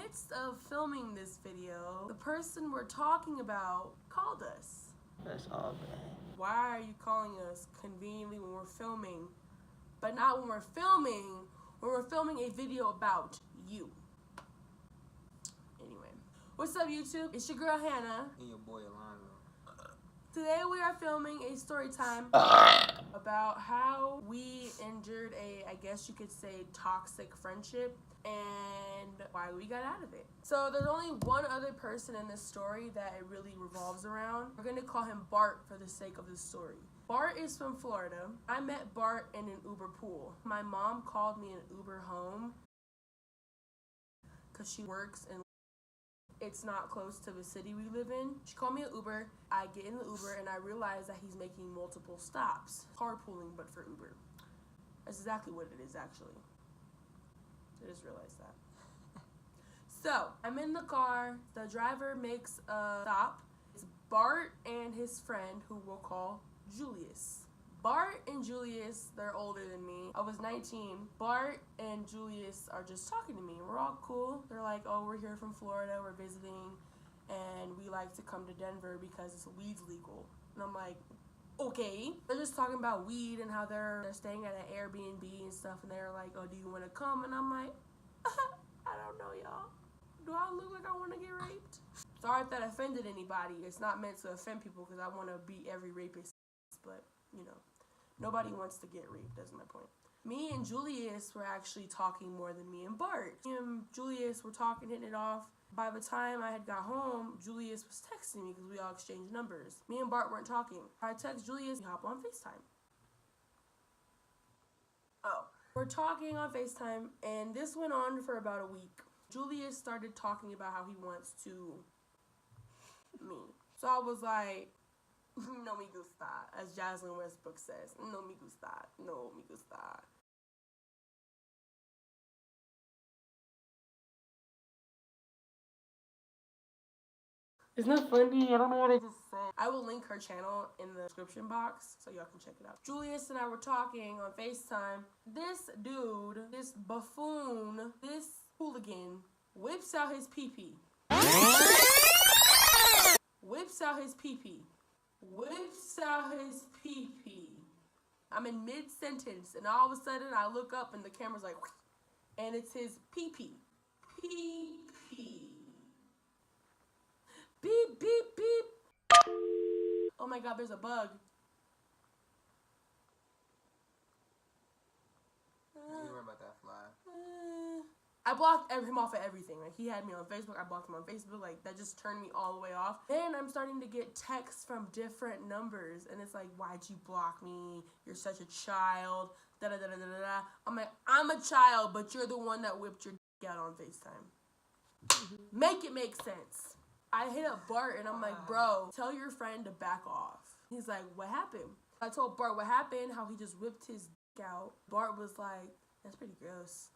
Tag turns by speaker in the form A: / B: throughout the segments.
A: midst of filming this video, the person we're talking about called us.
B: That's all bad.
A: Why are you calling us conveniently when we're filming, but not when we're filming a video about you? Anyway, what's up YouTube? It's your girl Hannah.
C: And your boy Alonzo.
A: Today we are filming a story time about how we endured a, I guess you could say, toxic friendship and why we got out of it. So there's only one other person in this story that it really revolves around. We're gonna call him Bart for the sake of this story. Bart is from Florida. I met Bart in an Uber pool. My mom called me an Uber home because she works in it's not close to the city we live in. She called me an Uber. I get in the Uber and I realize that he's making multiple stops. Carpooling, but for Uber. That's exactly what it is, actually. I just realized that. So, I'm in the car. The driver makes a stop. It's Bart and his friend, who we'll call Julius. Bart and Julius, they're older than me. I was 19. Bart and Julius are just talking to me. We're all cool. They're like, oh, we're here from Florida. We're visiting. And we like to come to Denver because weed's legal. And I'm like, okay. They're just talking about weed and how they're staying at an Airbnb and stuff. And they're like, oh, do you want to come? And I'm like, I don't know, y'all. Do I look like I want to get raped? Sorry if that offended anybody. It's not meant to offend people because I want to beat every rapist. But, you know. Nobody wants to get raped, that's my point. Me and Julius were actually talking more than me and Bart. Me and Julius were talking, hitting it off. By the time I had got home, Julius was texting me because we all exchanged numbers. Me and Bart weren't talking. I text Julius, we hop on FaceTime. Oh, we're talking on FaceTime, and this went on for about a week. Julius started talking about how he wants to me. So I was like, no me gusta, as Jocelyn Westbrook says. No me gusta, no me gusta. Isn't that funny? I don't know what I just said. I will link her channel in the description box so y'all can check it out. Julius and I were talking on FaceTime. This dude, this buffoon, this hooligan, whips out his pee-pee. Whips out his pee-pee. Whips out his pee-pee. I'm in mid-sentence, and all of a sudden I look up and the camera's like, and it's his pee-pee. Pee-pee. Beep, beep, beep. Oh my god, there's a bug.
C: Don't worry about that fly.
A: I blocked him off of everything. Like, he had me on Facebook. I blocked him on Facebook. Like, that just turned me all the way off. Then I'm starting to get texts from different numbers. And it's like, why'd you block me? You're such a child. Da-da-da-da-da-da. I'm like, I'm a child, but you're the one that whipped your dick out on FaceTime. Make it make sense. I hit up Bart, and I'm like, bro, tell your friend to back off. He's like, what happened? I told Bart what happened, how he just whipped his dick out. Bart was like, that's pretty gross.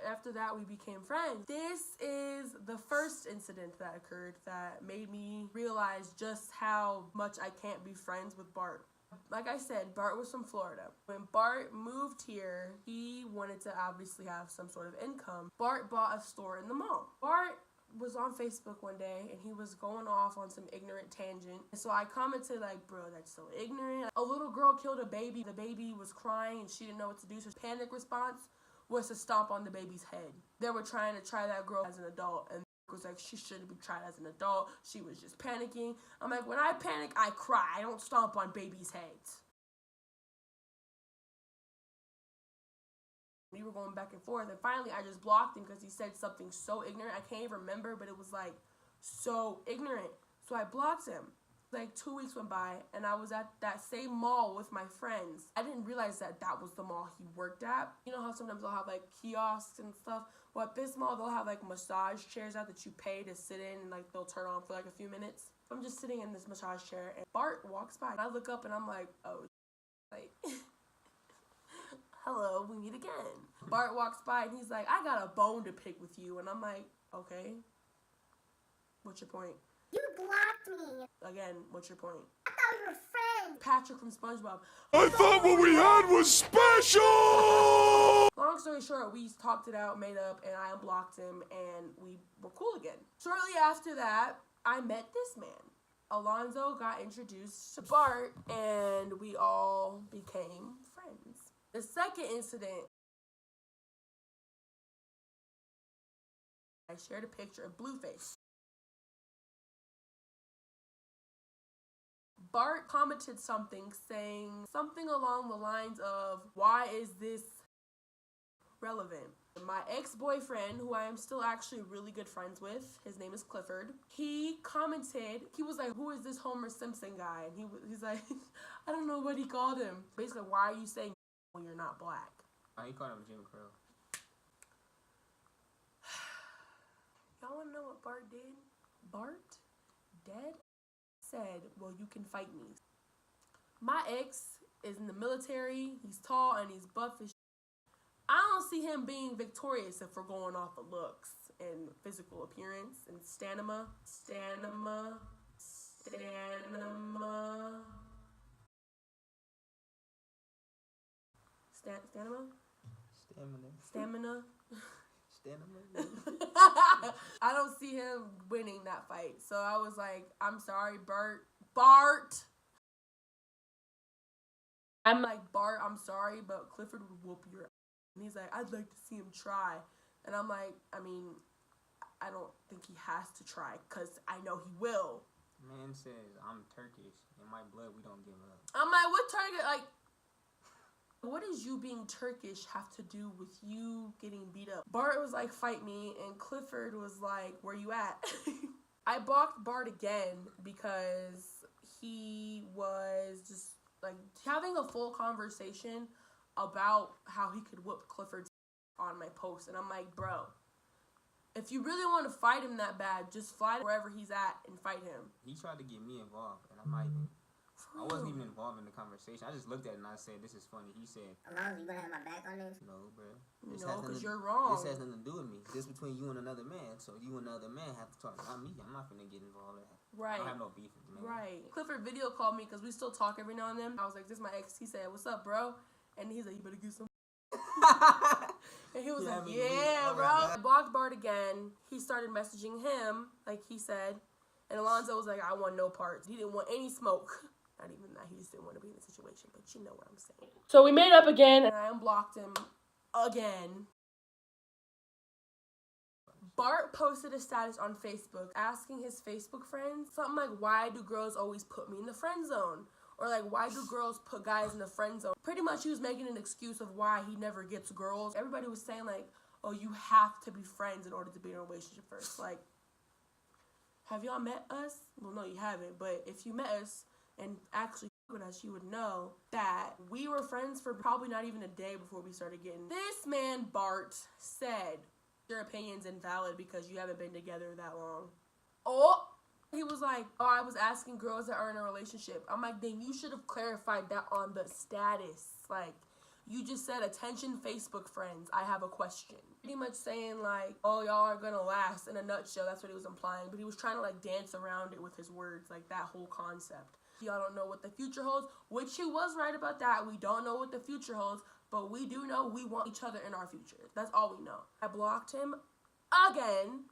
A: After that, we became friends. This is the first incident that occurred that made me realize just how much I can't be friends with Bart. Like I said, Bart was from Florida. When Bart moved here, he wanted to obviously have some sort of income. Bart bought a store in the mall. Bart was on Facebook one day and he was going off on some ignorant tangent. And so I commented like, bro, that's so ignorant. A little girl killed a baby. The baby was crying and she didn't know what to do. So his panic response was to stomp on the baby's head. They were trying to try that girl as an adult, and it was like, she shouldn't be tried as an adult. She was just panicking. I'm like, when I panic, I cry. I don't stomp on babies' heads. We were going back and forth, and finally I just blocked him because he said something so ignorant. I can't even remember, but it was like so ignorant. So I blocked him. Like 2 weeks went by, and I was at that same mall with my friends. I didn't realize that was the mall he worked at. You know how sometimes they'll have like kiosks and stuff? Well, at this mall, they'll have like massage chairs out that you pay to sit in, and like they'll turn on for like a few minutes. So I'm just sitting in this massage chair, and Bart walks by. And I look up, and I'm like, oh, like, hello, we meet again. Bart walks by, and he's like, I got a bone to pick with you. And I'm like, okay, what's your point?
D: You blocked me.
A: Again, what's your point?
D: I thought we were friends.
A: Patrick from SpongeBob.
B: I thought what we had was special!
A: Long story short, we talked it out, made up, and I unblocked him, and we were cool again. Shortly after that, I met this man. Alonzo got introduced to Bart, and we all became friends. The second incident, I shared a picture of Blueface. Bart commented something, saying something along the lines of, "Why is this relevant?" My ex-boyfriend, who I am still actually really good friends with, his name is Clifford, he commented, he was like, "Who is this Homer Simpson guy?" And he's like, I don't know what he called him. Basically, why are you saying when you're not black?
C: Oh, he called him Jim Crow.
A: Y'all wanna know what Bart did? Bart, dead, said, "Well, you can fight me." My ex is in the military, he's tall and he's buff as shit. I don't see him being victorious if we're going off of looks and physical appearance and stamina. Stamina. I don't see him winning that fight. So I was like, I'm sorry, Bart. I'm like, "Bart, I'm sorry, but Clifford would whoop your ass." And he's like, "I'd like to see him try." And I'm like, I mean, I don't think he has to try, because I know he will.
C: Man says, "I'm Turkish. In my blood, we don't give up."
A: I'm like, what target? Like, what does you being Turkish have to do with you getting beat up? Bart was like, "Fight me," and Clifford was like, "Where you at?" I blocked Bart again because he was just like having a full conversation about how he could whoop Clifford's on my post. And I'm like, bro, if you really want to fight him that bad, just fly wherever he's at and fight him.
C: He tried to get me involved, and I wasn't even involved in the conversation. I just looked at it and I said, "This is funny." He said,
D: "Alonzo, you gonna have my back on this?"
C: "No, bro.
A: No, because you're wrong.
C: This has nothing to do with me. This between you and another man. So you and the other man have to talk. Not me. I'm not finna get involved in that.
A: Right.
C: I don't have no beef with the man."
A: Right. Clifford video called me because we still talk every now and then. I was like, "This is my ex." He said, "What's up, bro?" And he's like, "You better get some." And he was like, "Yeah, bro." I blocked Bart again. He started messaging him, like he said. And Alonzo was like, "I want no parts." He didn't want any smoke. Not even that. He just didn't want to be in the situation. But you know what I'm saying. So we made up again, and I unblocked him again. Bart posted a status on Facebook asking his Facebook friends something like, "Why do girls always put me in the friend zone?" Or like, "Why do girls put guys in the friend zone?" Pretty much he was making an excuse of why he never gets girls. Everybody was saying like, "Oh, you have to be friends in order to be in a relationship first." Like, have y'all met us? Well, no, you haven't. But if you met us and actually with us, you would know that we were friends for probably not even a day before we started getting. This man, Bart, said, "Your opinion's invalid because you haven't been together that long." Oh! He was like, "Oh, I was asking girls that are in a relationship." I'm like, then you should have clarified that on the status. Like, you just said, "Attention Facebook friends, I have a question." Pretty much saying like, "Oh, y'all are gonna last," in a nutshell. That's what he was implying. But he was trying to like dance around it with his words, like that whole concept. Y'all don't know what the future holds, which he was right about that. We don't know what the future holds, but we do know we want each other in our future. That's all we know. I blocked him again.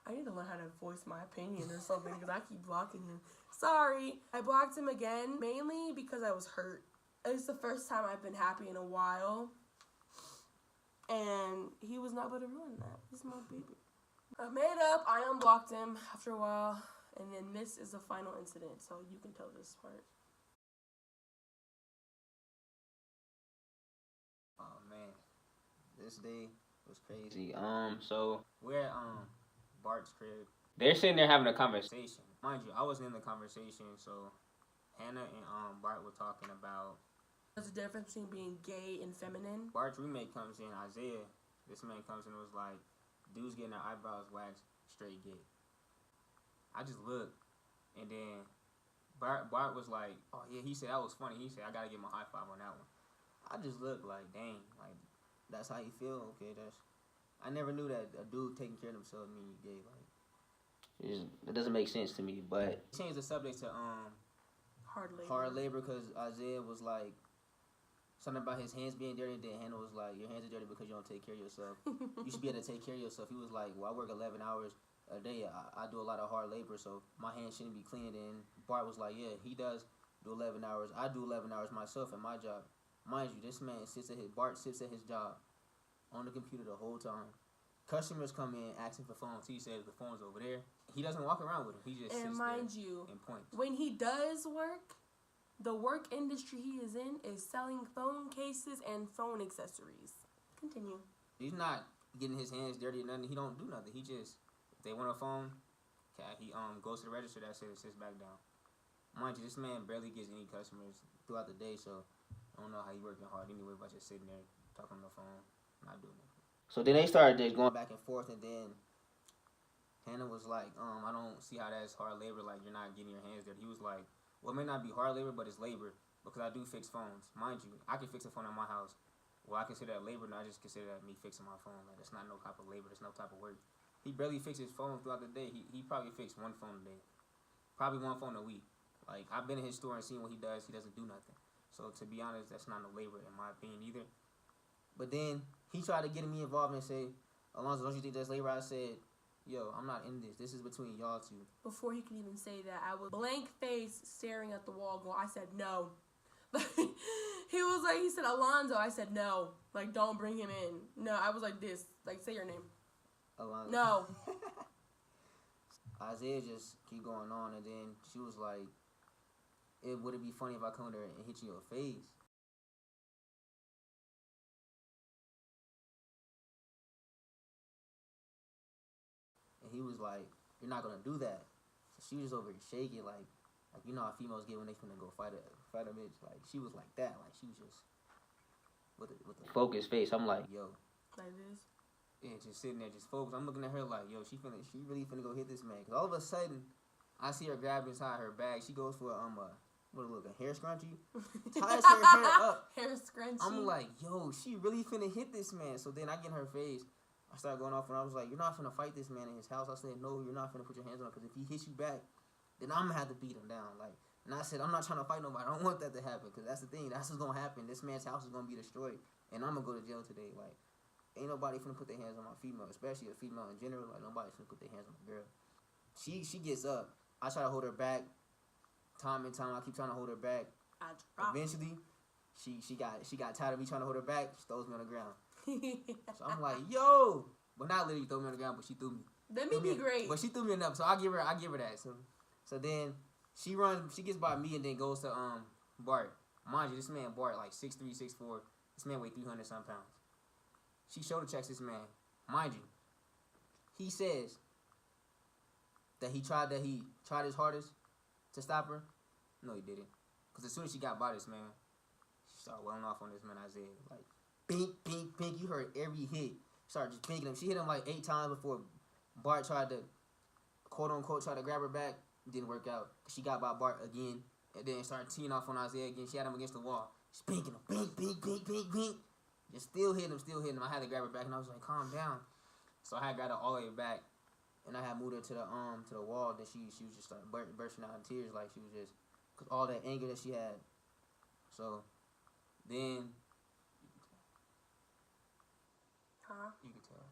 A: I need to learn how to voice my opinion or something because I keep blocking him. Sorry. I blocked him again, mainly because I was hurt. It's the first time I've been happy in a while. And he was not going to ruin that. He's my baby. I made up. I unblocked him after a while. And then this is the final incident, so you can tell this part.
C: Oh man, this day was crazy. So we're at Bart's crib. They're sitting there having a conversation. Mind you, I wasn't in the conversation, so Hannah and Bart were talking about.
A: There's a difference between being gay and feminine.
C: Bart's roommate comes in, Isaiah. This man comes in and was like, "Dude's getting their eyebrows waxed, straight gay." I just looked, and then Bart was like, "Oh yeah," he said, "That was funny." He said, "I gotta give him a high five on that one." I just looked like, dang, like that's how you feel. Okay, I never knew that a dude taking care of himself mean you gay. Like, it doesn't make sense to me. But change the subject to hard labor because Isaiah was like something about his hands being dirty. And then Hannah was like, your hands are dirty because you don't take care of yourself. You should be able to take care of yourself. He was like, well, I work 11 hours a day. I do a lot of hard labor, so my hands shouldn't be clean. And Bart was like, yeah, he does do 11 hours. I do 11 hours myself at my job. Mind you, this man Bart sits at his job on the computer the whole time. Customers come in asking for phones. He says the phone's over there. He doesn't walk around with them. He just sits there and points.
A: When he does work, the work industry he is in is selling phone cases and phone accessories. Continue.
C: He's not getting his hands dirty or nothing. He don't do nothing. He just, if they want a phone, he goes to the register, that's it, sits back down. Mind you, this man barely gets any customers throughout the day, so I don't know how he working hard anyway by just sitting there talking on the phone, not doing it. So then they started just going back and forth, and then Hannah was like, I don't see how that's hard labor, like you're not getting your hands dirty. He was like, well, it may not be hard labor, but it's labor, because I do fix phones. Mind you, I can fix a phone at my house. Well, I consider that labor, and I just consider that me fixing my phone. Like, that's not no type of labor, that's no type of work. He barely fixes phone throughout the day. He probably fixed one phone a day. Probably one phone a week. Like, I've been in his store and seen what he does. He doesn't do nothing. So, to be honest, that's not no labor, in my opinion, either. But then, he tried to get me involved and say, Alonzo, don't you think that's labor? I said, yo, I'm not in this. This is between y'all two.
A: Before he could even say that, I was blank face staring at the wall going, I said no. He said, Alonzo. I said no. Like, don't bring him in. No, I was like this. Like, say your name.
C: Alonzo.
A: No.
C: Isaiah just keep going on, and then she was like, would it be funny if I come there and hit you in your face? And he was like, you're not going to do that. So she was over here shaking, like you know how females get when they finna go fight a bitch. Like, she was like that. Like, she was just with a focused face. I'm like, yo.
A: Like this?
C: Yeah, just sitting there, just focused. I'm looking at her like, yo, she really finna go hit this man. Because all of a sudden, I see her grab inside her bag. She goes for a hair scrunchie. Ties her hair up.
A: Hair scrunchie.
C: I'm like, yo, she really finna hit this man. So then I get in her face. I started going off and I was like, you're not finna fight this man in his house. I said, no, you're not finna put your hands on him. Because if he hits you back, then I'm gonna have to beat him down. Like, and I said, I'm not trying to fight nobody. I don't want that to happen. Because that's the thing. That's what's gonna happen. This man's house is gonna be destroyed. And I'm gonna go to jail today. Like, ain't nobody finna put their hands on my female, especially a female in general. Like, nobody's finna put their hands on a girl. She gets up. I try to hold her back. Time and time, I keep trying to hold her back. Eventually, she got tired of me trying to hold her back. She throws me on the ground. So I'm like, yo, but not literally throw me on the ground, but she threw me.
A: That may be great.
C: But she threw me enough, so I give her that. So then she gets by me and then goes to Bart. Mind you, this man Bart like 6'3", 6'4". This man weighed 300 some pounds. She shoulder checks this man. Mind you, he says that he tried his hardest to stop her. No, he didn't. Because as soon as she got by this man, she started welling off on this man, Isaiah. Like, bink, bink, bink. You heard every hit. Started just binking him. She hit him like 8 times before Bart tried to, quote-unquote, try to grab her back. It didn't work out. She got by Bart again. And then started teeing off on Isaiah again. She had him against the wall. She's binking him. Bink, bink, bink, bink, bink. Just still hitting him. I had to grab her back, and I was like, calm down. So I had got her all the way back. And I had moved her to the wall. Then she was just started bursting out in tears. Like, she was just, because all that anger that she had. So then, you can tell.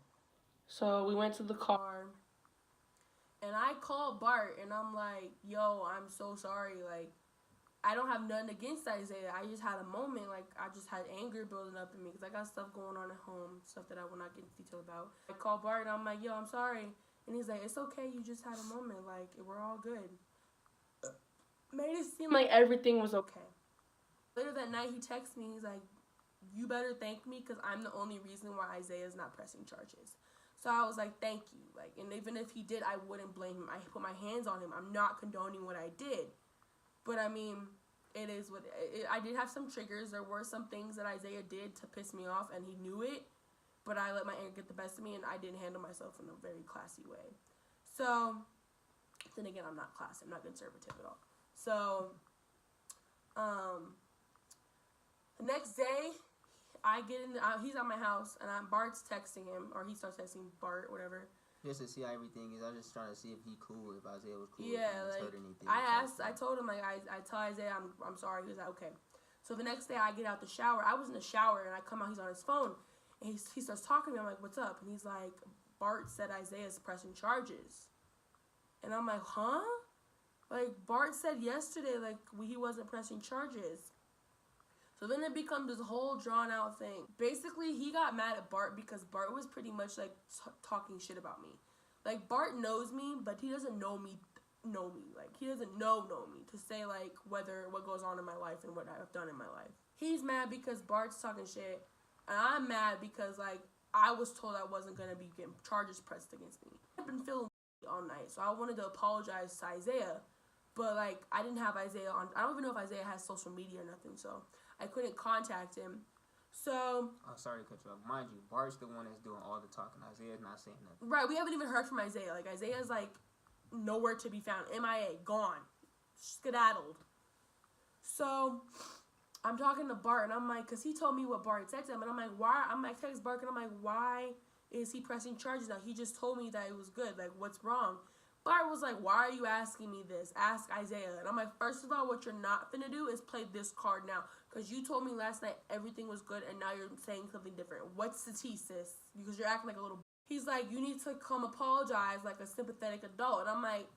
A: So we went to the car, and I called Bart, and I'm like, yo, I'm so sorry. Like, I don't have nothing against Isaiah. I just had a moment. Like, I just had anger building up in me because I got stuff going on at home, stuff that I will not get into detail about. I called Bart, and I'm like, yo, I'm sorry. And he's like, it's okay. You just had a moment. Like, we're all good. Made it seem like everything was okay. Later that night, he texts me. He's like, you better thank me because I'm the only reason why Isaiah's not pressing charges. So I was like, thank you. Like, and even if he did, I wouldn't blame him. I put my hands on him. I'm not condoning what I did. But, I mean, it is what I did have some triggers. There were some things that Isaiah did to piss me off, and he knew it. But I let my anger get the best of me, and I didn't handle myself in a very classy way. So, then again, I'm not classy. I'm not conservative at all. So, the next day, I get in. He's at my house, and Bart's texting him, or he starts texting Bart, whatever.
C: Just to see how everything is. I was just trying to see if he cool, if Isaiah was cool.
A: Yeah,
C: if he was
A: like,
C: hurt anything,
A: I told him, like, I tell Isaiah, I'm sorry. He was like, okay. So the next day I get out the shower. I was in the shower, and I come out, he's on his phone. And he starts talking to me. I'm like, what's up? And he's like, Bart said Isaiah's pressing charges. And I'm like, huh? Like, Bart said yesterday, like, he wasn't pressing charges. So then it becomes this whole drawn-out thing. Basically, he got mad at Bart because Bart was pretty much, like, talking shit about me. Like, Bart knows me, but he doesn't know me. Like, he doesn't know me to say, like, what goes on in my life and what I've done in my life. He's mad because Bart's talking shit, and I'm mad because, like, I was told I wasn't going to be getting charges pressed against me. I've been feeling all night, so I wanted to apologize to Isaiah, but, like, I didn't have Isaiah on. I don't even know if Isaiah has social media or nothing, so I couldn't contact him. So...
C: Oh, sorry to cut you off. Mind you, Bart's the one that's doing all the talking. Isaiah's not saying nothing.
A: Right, we haven't even heard from Isaiah. Like, Isaiah's, like, nowhere to be found. MIA, gone. Skedaddled. So, I'm talking to Bart, and I'm like, because he told me what Bart texted him, and I'm like, why? I'm like, text Bart, and I'm like, why is he pressing charges now? He just told me that it was good. Like, what's wrong? Bart was like, why are you asking me this? Ask Isaiah. And I'm like, first of all, what you're not finna do is play this card now. Because you told me last night everything was good, and now you're saying something different. What's the tea, sis? Because you're acting like a little... He's like, you need to come apologize like a sympathetic adult. And I'm like,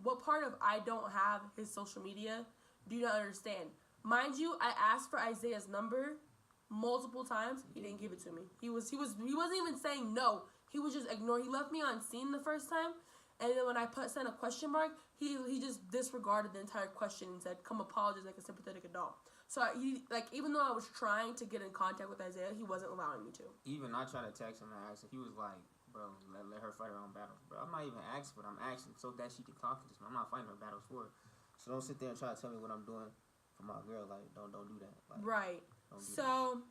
A: what part of I don't have his social media do you not understand? Mind you, I asked for Isaiah's number multiple times. He didn't give it to me. He wasn't even saying no. He was just ignoring. He left me on scene the first time. And then when I sent a question mark, he just disregarded the entire question and said, come apologize like a sympathetic adult. So even though I was trying to get in contact with Isaiah, he wasn't allowing me to.
C: Even I tried to text him and ask him. He was like, bro, let her fight her own battles. Bro, I'm not even asking, but I'm asking so that she can talk to this man. I'm not fighting her battles for her. So don't sit there and try to tell me what I'm doing for my girl. Like, don't do that. Like,
A: right.
C: Do
A: so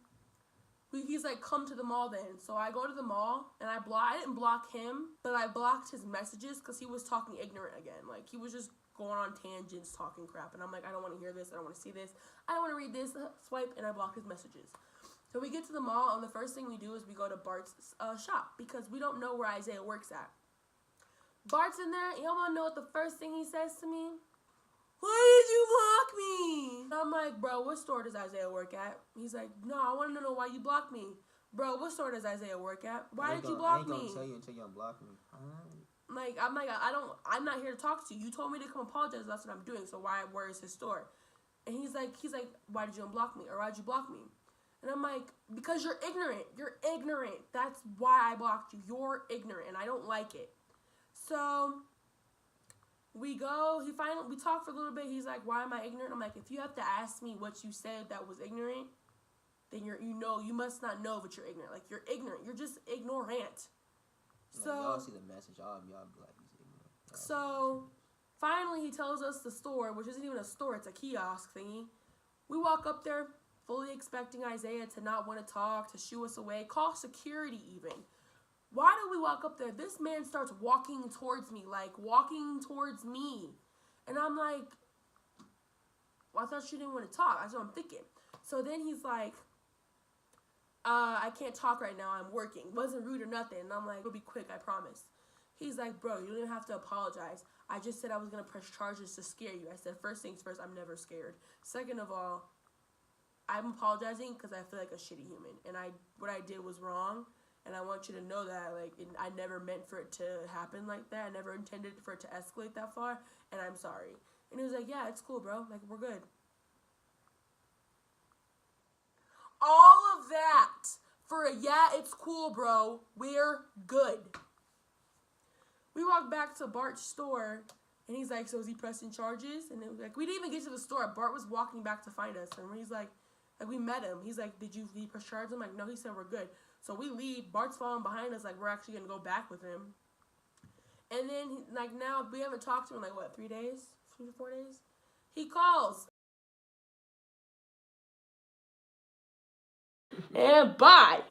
A: he's like, come to the mall then. So I go to the mall, and I didn't block him, but I blocked his messages because he was talking ignorant again. Like, he was just going on tangents, talking crap. And I'm like, I don't want to hear this. I don't want to see this. I don't want to read this. Swipe, and I blocked his messages. So we get to the mall, and the first thing we do is we go to Bart's shop because we don't know where Isaiah works at. Bart's in there. Y'all want to know what the first thing he says to me? Why did you block me? And I'm like, bro, what store does Isaiah work at? He's like, no, I want to know why you blocked me. Bro, what store does Isaiah work at? Why did you block me?
C: I ain't gonna tell you until you unblock me.
A: I'm not here to talk to you. You told me to come apologize. That's what I'm doing. So where is his store? And he's like, why did you unblock me? Or why'd you block me? And I'm like, because you're ignorant. You're ignorant. That's why I blocked you. You're ignorant, and I don't like it. So we talk for a little bit. He's like, why am I ignorant? I'm like, if you have to ask me what you said that was ignorant, then you must not know that you're ignorant. Like, you're ignorant. You're just ignorant.
C: So y'all see the message. Y'all be like, he's ignorant.
A: So finally he tells us the store, which isn't even a store, it's a kiosk thingy. We walk up there, fully expecting Isaiah to not want to talk, to shoo us away, call security even. Why do we walk up there? This man starts walking towards me. And I'm like, well, I thought you didn't want to talk. That's what I'm thinking. So then he's like, I can't talk right now. I'm working. Wasn't rude or nothing. And I'm like, it'll be quick, I promise. He's like, bro, you don't even have to apologize. I just said I was going to press charges to scare you. I said, first things first, I'm never scared. Second of all, I'm apologizing because I feel like a shitty human. And what I did was wrong. And I want you to know that, like, I never meant for it to happen like that. I never intended for it to escalate that far. And I'm sorry. And he was like, yeah, it's cool, bro. Like, we're good. All of that for yeah, it's cool, bro. We're good. We walked back to Bart's store, and he's like, so is he pressing charges? And it was like, we didn't even get to the store. Bart was walking back to find us, and he's like we met him. He's like, did you press charges? I'm like, no. He said we're good. So we leave. Bart's following behind us, like we're actually gonna go back with him. And then now we haven't talked to him in 3 days, 3 to 4 days. He calls. And bye.